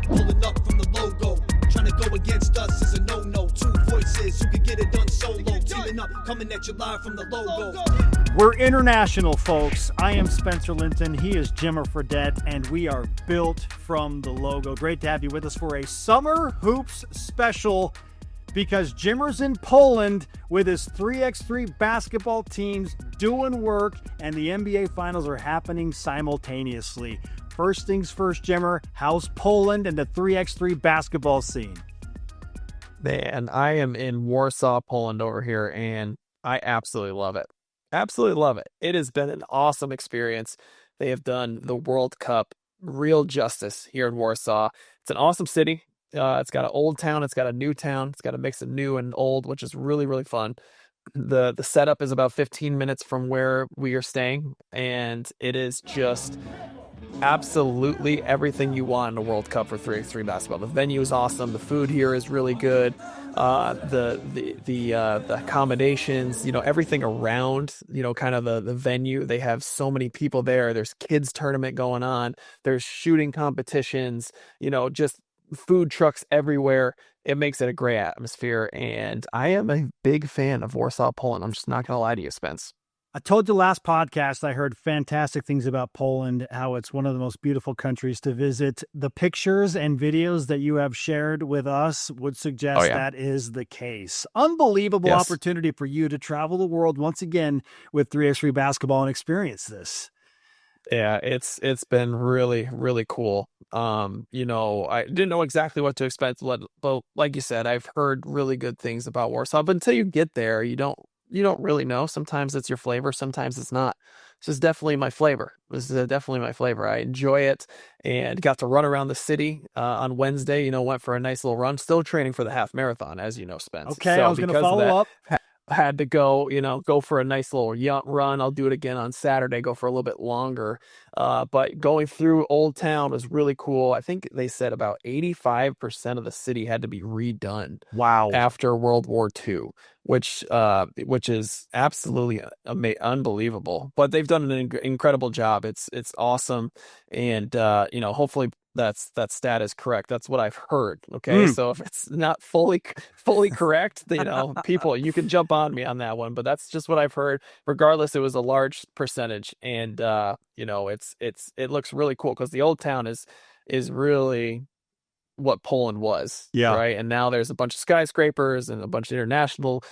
Pulling up from the logo. Trying to go against us is a no-no. Two voices, you can get it done solo. Teaming up, coming at you live from the logo. We're international, folks. I am Spencer Linton. He is Jimmer Fredette, and we are built from the logo. Great to have you with us for a Summer Hoops special, because Jimmer's in Poland with his 3x3 basketball teams doing work, and the NBA Finals are happening simultaneously. First things first, Jimmer, how's Poland and the 3x3 basketball scene? Man, I am in Warsaw, Poland over here, and I absolutely love it. Absolutely love it. It has been an awesome experience. They have done the World Cup real justice here in Warsaw. It's an awesome city. It's got an old town. It's got a new town. It's got a mix of new and old, which is really, really fun. The setup is about 15 minutes from where we are staying, and it is just absolutely everything you want in a World Cup for 3x3 basketball. The venue is awesome. The food here is really good. The accommodations, everything around, kind of the venue. They have so many people there. There's kids tournament going on. There's shooting competitions, just food trucks everywhere. It makes it a great atmosphere. And I am a big fan of Warsaw, Poland. I'm just not going to lie to you, Spence. I told you last podcast I heard fantastic things about Poland, how it's one of the most beautiful countries to visit. The pictures and videos that you have shared with us would suggest that is the case. Unbelievable opportunity for you to travel the world once again with 3x3 basketball and experience this. Yeah, it's been really, really cool. I didn't know exactly what to expect, but like you said, I've heard really good things about Warsaw. But until you get there, you don't really know. Sometimes it's your flavor, sometimes it's not. This is definitely my flavor. I enjoy it, and got to run around the city on Wednesday. Went for a nice little run. Still training for the half marathon, as you know, Spence. Okay, so I was going to follow up. Had to go for a nice little run. I'll do it again on Saturday, go for a little bit longer. But going through Old Town was really cool. I think they said about 85% of the city had to be redone. Wow. After World War II, which is absolutely unbelievable. But they've done an incredible job. It's awesome. And, hopefully that stat is correct. That's what I've heard. Okay. So if it's not fully correct, people, you can jump on me on that one, but that's just what I've heard. Regardless, it was a large percentage, and it looks really cool, because the old town is really what Poland was. Yeah. Right. And now there's a bunch of skyscrapers and a bunch of international,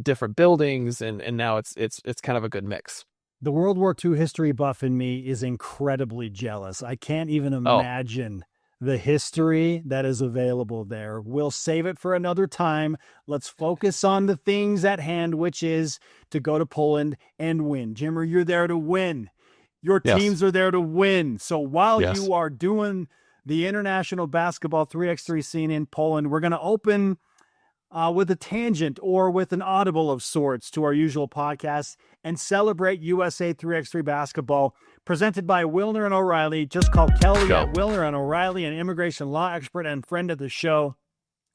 different buildings. And now it's kind of a good mix. The World War II history buff in me is incredibly jealous. I can't even imagine the history that is available there. We'll save it for another time. Let's focus on the things at hand, which is to go to Poland and win. Jimmer, you're there to win. Your teams are there to win. So while you are doing the international basketball 3x3 scene in Poland, we're going to open with a tangent or with an audible of sorts to our usual podcast and celebrate USA 3x3 basketball, presented by Wilner and O'Reilly. Just call Kelly at Wilner and O'Reilly, an immigration law expert and friend of the show.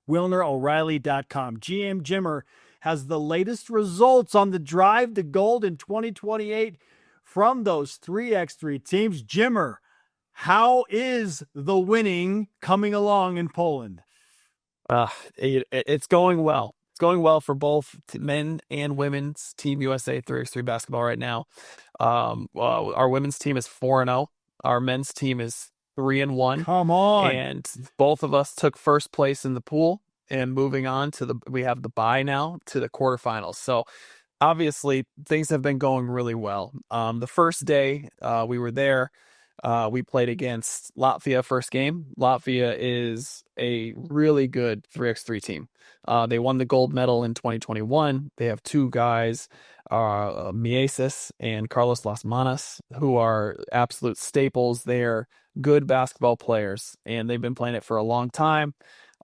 WilnerO'Reilly.com. GM Jimmer has the latest results on the drive to gold in 2028 from those 3x3 teams. Jimmer, how is the winning coming along in Poland? It's going well. It's going well for both men and women's Team USA 3x3 basketball right now. Our women's team is 4-0. Our men's team is 3-1. Come on. And both of us took first place in the pool, and moving on we have the bye now to the quarterfinals. So obviously things have been going really well. The first day we were there, we played against Latvia first game. Latvia is a really good 3x3 team. They won the gold medal in 2021. They have two guys, Miesis and Carlos Las Manas, who are absolute staples. They're good basketball players, and they've been playing it for a long time.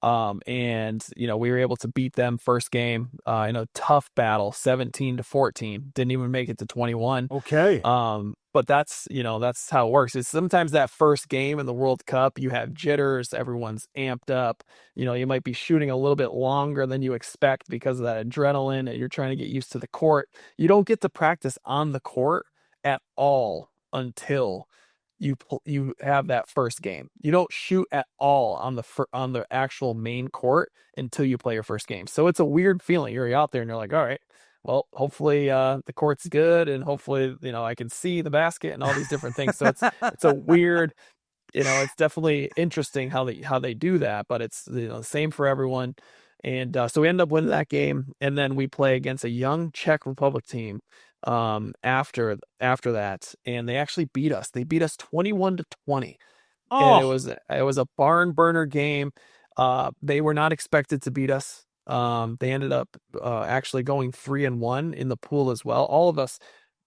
We were able to beat them first game in a tough battle, 17-14. Didn't even make it to 21. Okay. But that's how it works. It's sometimes that first game in the World Cup, you have jitters, everyone's amped up. You might be shooting a little bit longer than you expect because of that adrenaline, and you're trying to get used to the court. You don't get to practice on the court at all until you have that first game. You don't shoot at all on the actual main court until you play your first game. So it's a weird feeling. You're out there and you're like, all right, well, hopefully the court's good, and hopefully I can see the basket and all these different things. So it's a weird, it's definitely interesting how they do that, but it's the same for everyone. And so we end up winning that game, and then we play against a young Czech Republic team after that, and they actually beat us. They beat us 21-20. And it was a barn burner game. They were not expected to beat us. They ended up actually going 3-1 in the pool as well. All of us,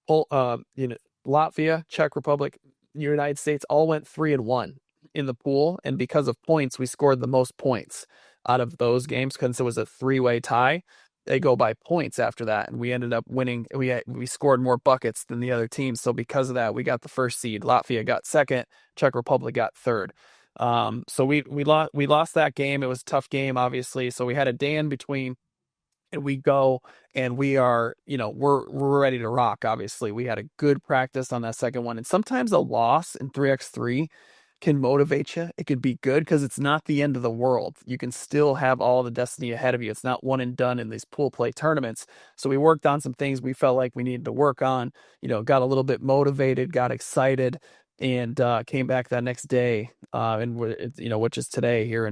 Latvia, Czech Republic, United States, all went 3-1 in the pool, and because of points, we scored the most points out of those games because it was a 3-way tie. They go by points after that, and we ended up winning. We scored more buckets than the other teams, so because of that, we got the first seed. Latvia got second. Czech Republic got third. So we lost that game. It was a tough game, obviously. So we had a day in between, and we go and we are, we're ready to rock. Obviously, we had a good practice on that second one, and sometimes a loss in 3x3 can motivate you. It could be good because it's not the end of the world. You can still have all the destiny ahead of you. It's not one and done in these pool play tournaments. So we worked on some things we felt like we needed to work on, got a little bit motivated, got excited, and came back that next day, which is today here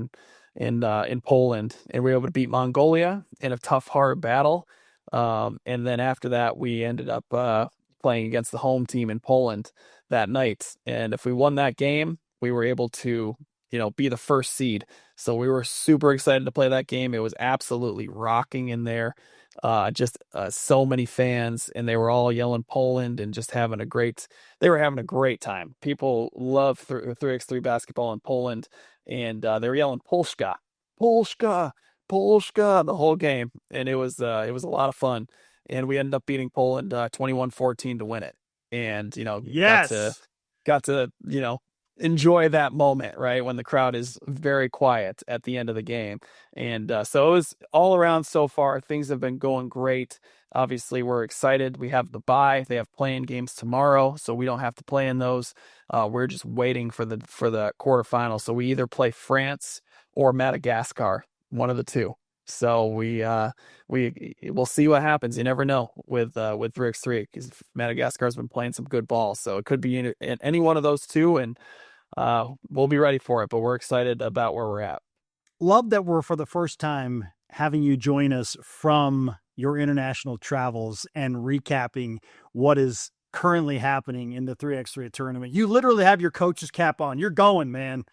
in Poland, and we were able to beat Mongolia in a tough, hard battle. And then after that, we ended up playing against the home team in Poland that night. And if we won that game, we were able to, be the first seed. So we were super excited to play that game. It was absolutely rocking in there. Just so many fans, and they were all yelling Poland and just having a great time. People love 3x3 basketball in Poland, and they were yelling Polska, Polska, Polska the whole game. And it was a lot of fun. And we ended up beating Poland 21-14 to win it. And, yes, got to, enjoy that moment, right? When the crowd is very quiet at the end of the game. And so it was all around so far. Things have been going great. Obviously, we're excited. We have the bye. They have playing games tomorrow, so we don't have to play in those. We're just waiting for the quarterfinals. So we either play France or Madagascar, one of the two. So we'll see what happens. You never know with 3x3 because Madagascar's been playing some good ball. So it could be in any one of those two, and we'll be ready for it. But we're excited about where we're at. Love that we're for the first time having you join us from your international travels and recapping what is currently happening in the 3x3 tournament. You literally have your coach's cap on. You're going, man.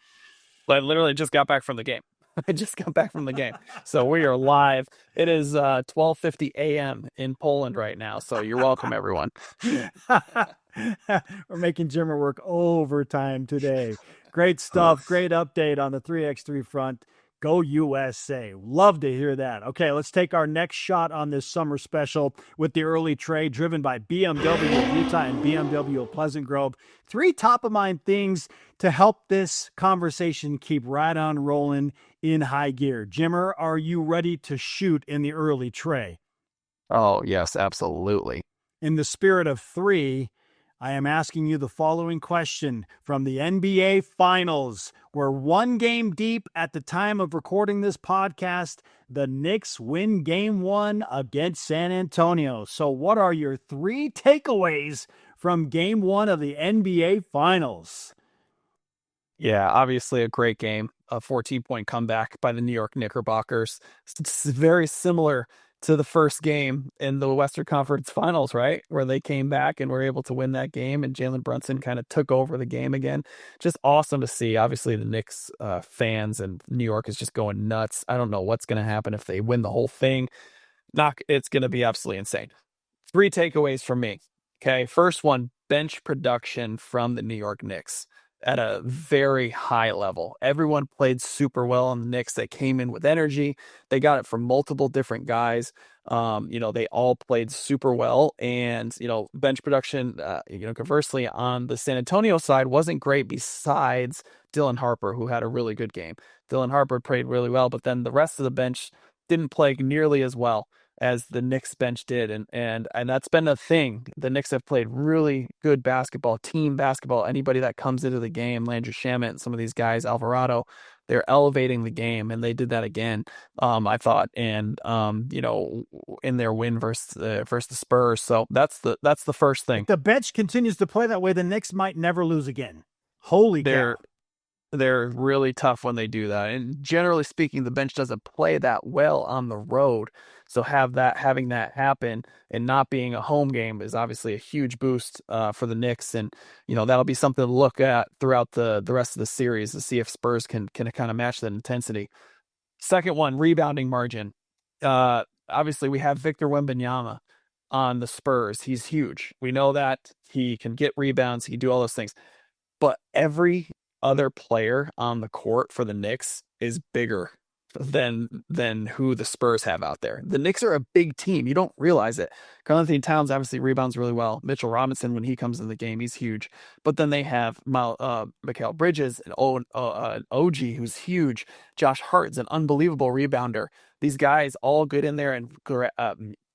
I literally just got back from the game. So we are live. It is 12:50 a.m. in Poland right now. So you're welcome, everyone. We're making Jimmer work overtime today. Great stuff. Great update on the 3x3 front. Go USA. Love to hear that. Okay, let's take our next shot on this summer special with the early trade driven by BMW of Utah and BMW of Pleasant Grove. 3 top-of-mind things to help this conversation keep right on rolling in high gear. Jimmer, are you ready to shoot in the early tray? Oh, yes, absolutely. In the spirit of 3, I am asking you the following question from the NBA Finals. We're 1 game deep at the time of recording this podcast. The Knicks win game 1 against San Antonio. So what are your 3 takeaways from game 1 of the NBA Finals? Yeah, obviously a great game. A 14-point comeback by the New York Knickerbockers. It's very similar to the first game in the Western Conference Finals, right? Where they came back and were able to win that game, and Jalen Brunson kind of took over the game again. Just awesome to see. Obviously, the Knicks fans and New York is just going nuts. I don't know what's going to happen if they win the whole thing. It's going to be absolutely insane. 3 takeaways from me. Okay, first one, bench production from the New York Knicks at a very high level. Everyone played super well on the Knicks. They came in with energy. They got it from multiple different guys. They all played super well. And, bench production, conversely on the San Antonio side wasn't great besides Dylan Harper, who had a really good game. Dylan Harper played really well, but then the rest of the bench didn't play nearly as well. as the Knicks bench did. And that's been a thing. The Knicks have played really good basketball, team basketball. Anybody that comes into the game, Landry Shamet and some of these guys, Alvarado, they're elevating the game, and they did that again, I thought, and in their win versus the Spurs. So that's the first thing. If the bench continues to play that way, the Knicks might never lose again. Holy cow. They're really tough when they do that. And generally speaking, the bench doesn't play that well on the road. So having that happen and not being a home game is obviously a huge boost for the Knicks. And, that'll be something to look at throughout the rest of the series to see if Spurs can kind of match that intensity. Second one, rebounding margin. Obviously, we have Victor Wembanyama on the Spurs. He's huge. We know that he can get rebounds. He can do all those things. But every other player on the court for the Knicks is bigger than who the Spurs have out there. The Knicks are a big team. You don't realize it. Karl-Anthony Towns obviously rebounds really well. Mitchell Robinson, when he comes in the game, he's huge. But then they have Mikal Bridges and OG, who's huge. Josh Hart's an unbelievable rebounder. These guys all get in there and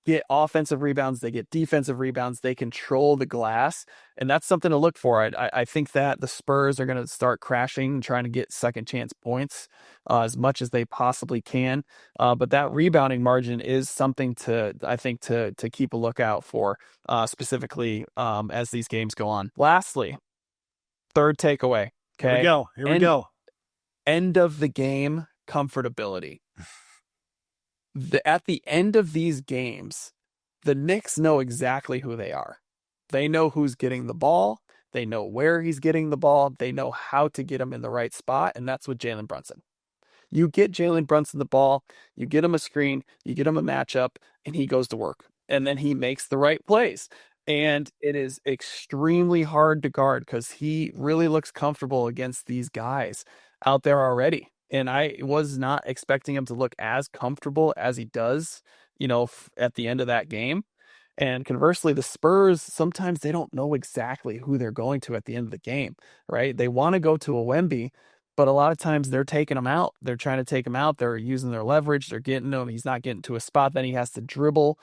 get offensive rebounds, they get defensive rebounds, they control the glass, and that's something to look for. I think that the Spurs are going to start crashing and trying to get second chance points as much as they possibly can, but that rebounding margin is something to keep a lookout for, specifically as these games go on. Lastly, third takeaway. Okay, Here we go. End of the game comfortability. At the end of these games, the Knicks know exactly who they are. They know who's getting the ball. They know where he's getting the ball. They know how to get him in the right spot, and that's with Jalen Brunson. You get Jalen Brunson the ball, you get him a screen, you get him a matchup, and he goes to work. And then he makes the right plays. And it is extremely hard to guard because he really looks comfortable against these guys out there already. And I was not expecting him to look as comfortable as he does, at the end of that game. And conversely, the Spurs, sometimes they don't know exactly who they're going to at the end of the game, right? They want to go to a Wemby, but a lot of times they're taking him out. They're trying to take him out. They're using their leverage. They're getting him. He's not getting to a spot. Then he has to dribble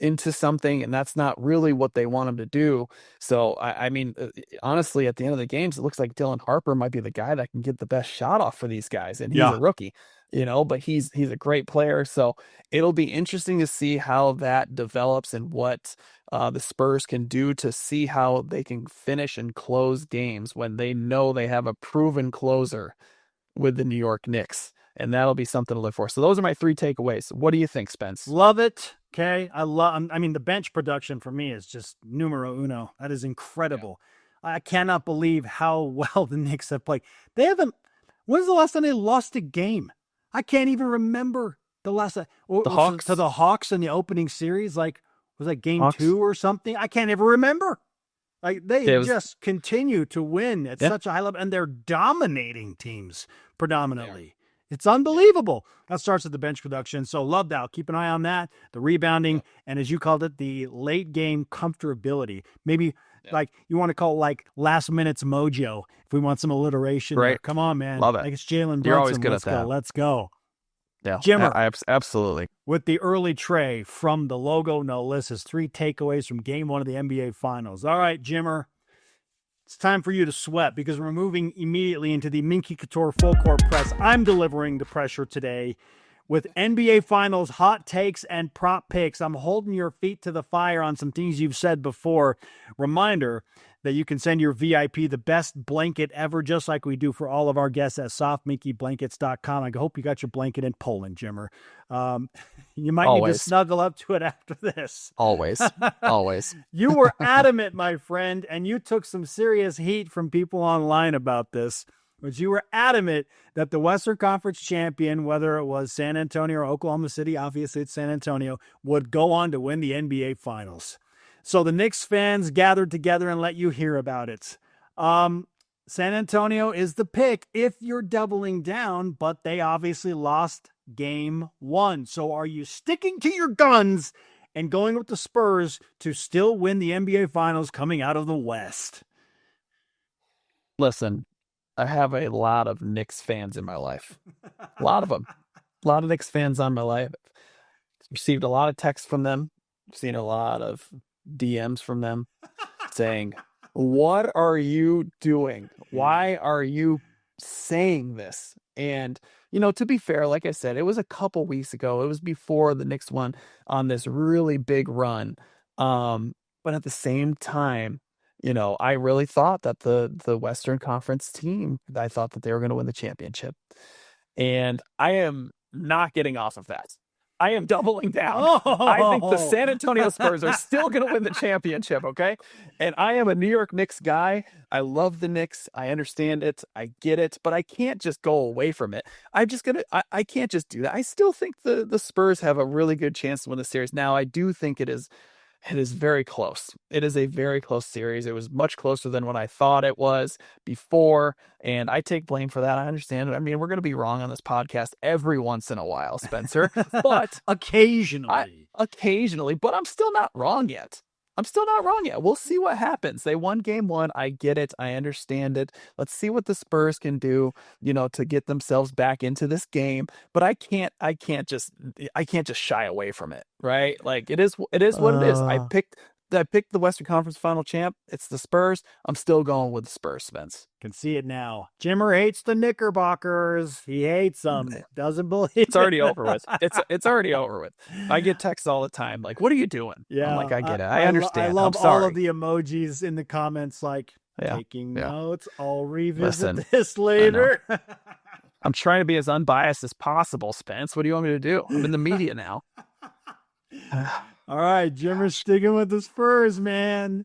into something, and that's not really what they want him to do. So, I mean, honestly, at the end of the games, it looks like Dylan Harper might be the guy that can get the best shot off for these guys, and he's a rookie, but he's a great player. So it'll be interesting to see how that develops and what the Spurs can do to see how they can finish and close games when they know they have a proven closer with the New York Knicks. And that'll be something to look for. So those are my three takeaways. What do you think, Spence? Love it. Okay. The bench production for me is just numero uno. That is incredible. Yeah. I cannot believe how well the Knicks have played. When's the last time they lost a game? I can't even remember the last time. The Hawks? To the Hawks in the opening series. Was that game Hawks? 2 or something? I can't even remember. They just continue to win at such a high level, and they're dominating teams predominantly. Yeah. It's unbelievable. That starts at the bench production. So love that. Keep an eye on that. The rebounding, and as you called it, the late game comfortability. Maybe you want to call it last minute's mojo. If we want some alliteration, right? Come on, man. Love it. It's Jalen Brunson. You're always good at that. Let's go. Yeah, Jimmer. Absolutely. With the early tray from the logo, no list, is 3 takeaways from Game 1 of the NBA Finals. All right, Jimmer. It's time for you to sweat because we're moving immediately into the Minky Couture Full Court Press. I'm delivering the pressure today with NBA Finals hot takes and prop picks. I'm holding your feet to the fire on some things you've said before. Reminder that you can send your VIP the best blanket ever, just like we do for all of our guests at softminkyblankets.com. I hope you got your blanket in Poland, Jimmer. You might need to snuggle up to it after this. Always. You were adamant, my friend, and you took some serious heat from people online about this, but you were adamant that the Western Conference champion, whether it was San Antonio or Oklahoma City, obviously it's San Antonio, would go on to win the NBA Finals. So the Knicks fans gathered together and let you hear about it. San Antonio is the pick if you're doubling down, but they obviously lost Game 1. So are you sticking to your guns and going with the Spurs to still win the NBA Finals coming out of the West? Listen, I have a lot of Knicks fans in my life. A lot of them. A lot of Knicks fans on my life. Received a lot of texts from them, seen a lot of DMs from them saying, "What are you doing? Why are you saying this?" And, to be fair, like I said, it was a couple weeks ago. It was before the Knicks won on this really big run. But at the same time, I really thought that the Western Conference team, I thought that they were going to win the championship. And I am not getting off of that. I am doubling down. I think the San Antonio Spurs are still going to win the championship, okay? And I am a New York Knicks guy. I love the Knicks. I understand it. I get it. But I can't just go away from it. I can't just do that. I still think the Spurs have a really good chance to win the series. Now, I do think it is very close. It is a very close series. It was much closer than what I thought it was before, and I take blame for that. I understand it. I mean, we're going to be wrong on this podcast every once in a while, Spencer, but occasionally, but I'm still not wrong yet. We'll see what happens. They won game 1. I get it. I understand it. Let's see what the Spurs can do, to get themselves back into this game. But I can't just shy away from it, right? Like it is what it is. I picked the Western Conference final champ. It's the Spurs. I'm still going with the Spurs, Spence. Can see it now. Jimmer hates the Knickerbockers. He hates them. Doesn't believe it's already over with. It's already over with. I get texts all the time like, "What are you doing?" Yeah, I'm like, I get it. I understand. I love all of the emojis in the comments, like taking notes. I'll revisit this later. I'm trying to be as unbiased as possible, Spence. What do you want me to do? I'm in the media now. All right, Jimmer's sticking with the Spurs, man.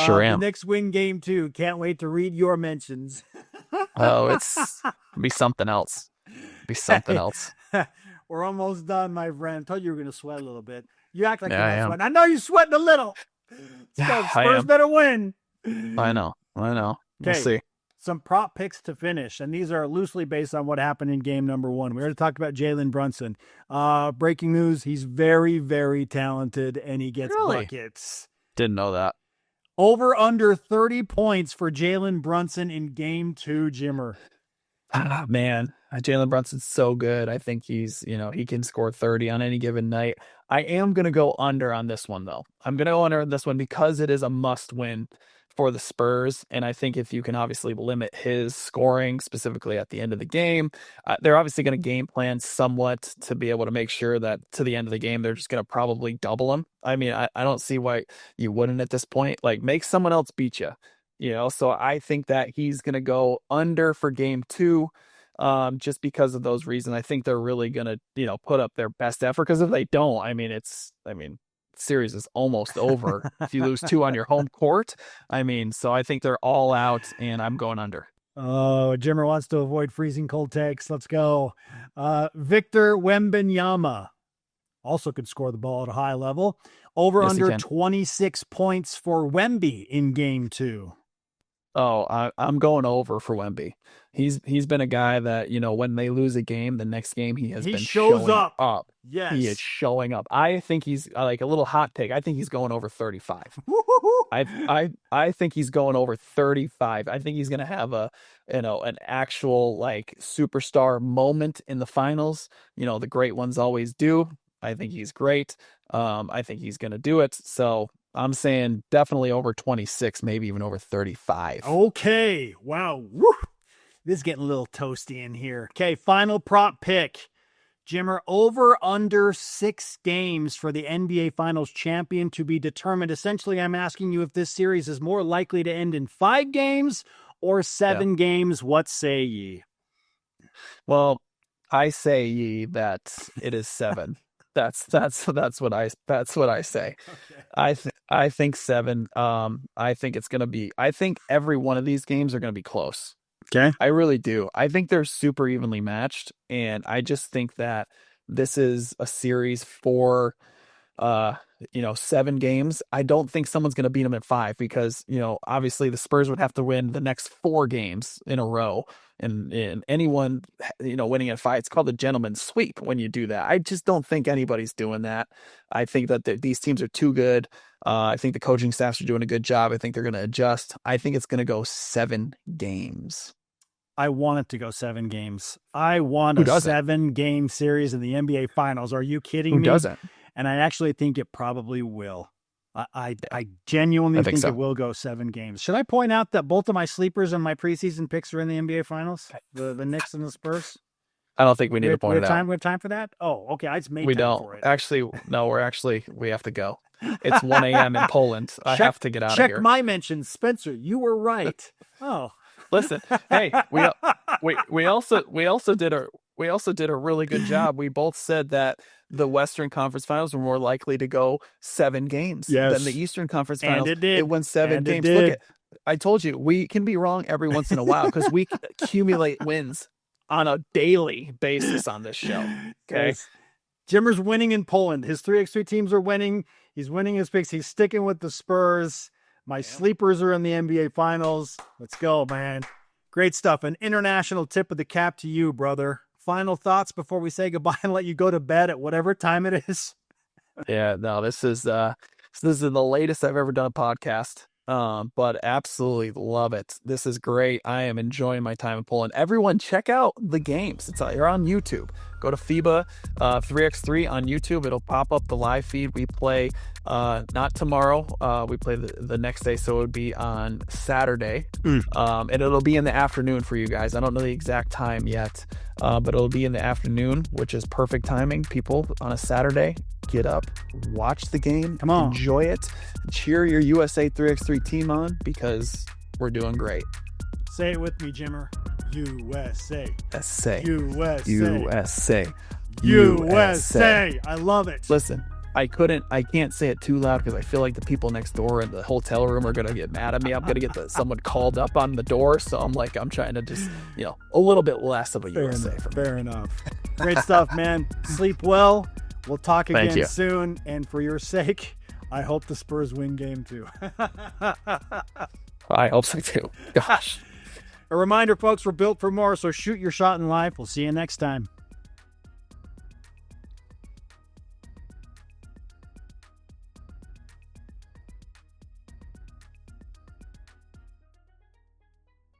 Sure am. The Knicks win game 2. Can't wait to read your mentions. It'll be something else. We're almost done, my friend. Told you were going to sweat a little bit. You act like you're not sweating. I know you're sweating a little. Spurs better win. I know. We'll see. Some prop picks to finish, and these are loosely based on what happened in game number 1. We already talked about Jalen Brunson. Breaking news, he's very, very talented, and he gets buckets. Didn't know that. Over under 30 points for Jalen Brunson in game 2, Jimmer. Man, Jalen Brunson's so good. I think he's, he can score 30 on any given night. I am going to go under on this one, though. I'm going to go under on this one because it is a must win for the Spurs. And I think if you can obviously limit his scoring, specifically at the end of the game, they're obviously going to game plan somewhat to be able to make sure that to the end of the game, they're just going to probably double him. I mean, I don't see why you wouldn't at this point. Like, make someone else beat you, So I think that he's going to go under for game 2. Just because of those reasons. I think they're really going to, put up their best effort. Because if they don't, series is almost over if you lose 2 on your home court. So I think they're all out, and I'm going under. Oh, Jimmer wants to avoid freezing cold takes. Let's go. Victor Wembanyama also could score the ball at a high level. Over under 26 points for Wemby in game 2. Oh, I'm going over for Wemby. He's been a guy that, when they lose a game, the next game he been showing up. Yes. He is showing up. I think he's like a little hot take. I think he's going over 35. I think he's going over 35. I think he's going to have an actual like superstar moment in the finals. The great ones always do. I think he's great. I think he's going to do it. So I'm saying definitely over 26, maybe even over 35. Okay. Wow. Woo. This is getting a little toasty in here. Okay, final prop pick. Jimmer, over under 6 games for the NBA Finals champion to be determined. Essentially, I'm asking you if this series is more likely to end in 5 games or 7 games. What say ye? Well, I say ye that it is 7. That's what I say. Okay. I think 7. I think it's going to be. I think every one of these games are going to be close. Okay. I really do. I think they're super evenly matched, and I just think that this is a series for 7 games. I don't think someone's going to beat them at 5 because, obviously the Spurs would have to win the next 4 games in a row. And anyone, winning at 5, it's called a gentleman's sweep when you do that. I just don't think anybody's doing that. I think that these teams are too good. I think the coaching staffs are doing a good job. I think they're going to adjust. I think it's going to go 7 games. I want it to go 7 games. I want a 7-game series in the NBA Finals. Are you kidding me? Who doesn't? And I actually think it probably will. I genuinely think so. It will go 7 games. Should I point out that both of my sleepers and my preseason picks are in the NBA Finals? The Knicks and the Spurs? I don't think we need to point it out. We have time for that? Oh, okay. I just made we time don't. for it. Actually, no, we have to go. It's 1 a.m. in Poland. I have to get out of here. Check my mentions. Spencer, you were right. Oh. Listen, hey, we also did a really good job. We both said that the Western Conference Finals were more likely to go 7 games than the Eastern Conference Finals. And it did. It went 7 games. Look I told you, we can be wrong every once in a while because we accumulate wins on a daily basis on this show. Okay. Jimmer's winning in Poland. His 3x3 teams are winning. He's winning his picks. He's sticking with the Spurs. My sleepers are in the NBA Finals. Let's go, man. Great stuff. An international tip of the cap to you, brother. Final thoughts before we say goodbye and let you go to bed at whatever time it is. Yeah, no, this is the latest I've ever done a podcast. But absolutely love it. This is great. I am enjoying my time in Poland. Everyone check out the games. You're on YouTube. Go to FIBA 3x3 on YouTube. It'll pop up the live feed. We play not tomorrow. We play the next day, so it would be on Saturday. And it'll be in the afternoon for you guys. I don't know the exact time yet, but it'll be in the afternoon, which is perfect timing. People on a Saturday, get up, watch the game, come on, enjoy it, cheer your USA 3x3 team on because we're doing great. Say it with me, Jimmer. USA. USA. USA. USA. USA. I love it. Listen, I can't say it too loud because I feel like the people next door in the hotel room are going to get mad at me. I'm going to get someone called up on the door. So I'm trying to just, a little bit less of a USA. Fair enough. Great stuff, man. Sleep well. We'll talk again soon. And for your sake, I hope the Spurs win game 2. I hope so too. Gosh. A reminder, folks, we're built for more, so shoot your shot in life. We'll see you next time.